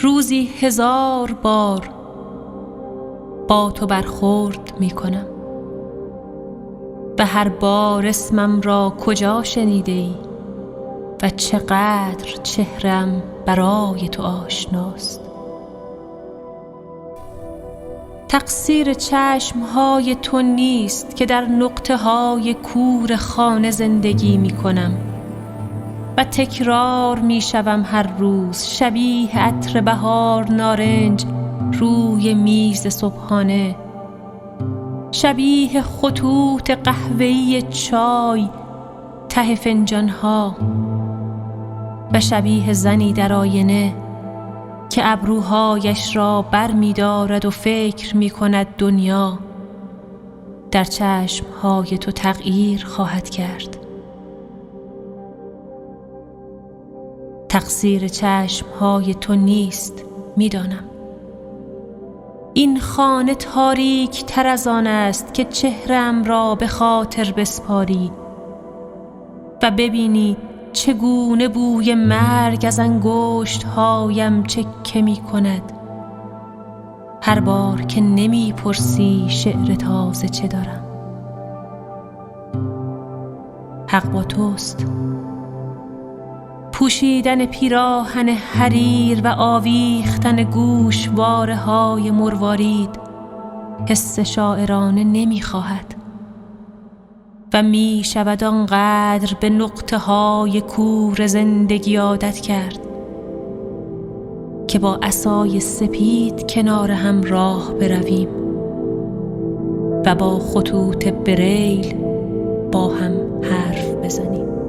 روزی 1000 بار با تو برخورد می کنم و هر بار اسمم را کجا شنیده ای و چقدر چهرم برای تو آشناست. تقصیر چشمهای تو نیست که در نقطه های کور خانه زندگی می کنم و تکرار می شوم هر روز شبیه عطر بهار نارنج روی میز صبحانه، شبیه خطوط قهوه‌ای چای ته فنجانها و شبیه زنی در آینه که ابروهایش را بر می دارد و فکر می کند دنیا در چشمهای تو تغییر خواهد کرد. تقصیر چشمهای تو نیست، می دانم. این خانه تاریک تر از آن است که چهرم را به خاطر بسپاری و ببینی چگونه بوی مرگ از انگشت هایم چکه می کند هر بار که نمی پرسی شعر تازه چه دارم. حق با توست. پوشیدن پیراهن حریر و آویختن گوشواره های مروارید حس شاعرانه نمی خواهد و می شود آنقدر به نقطه های کور زندگی عادت کرد که با عصای سپید کنار هم راه برویم و با خطوط بریل با هم حرف بزنیم.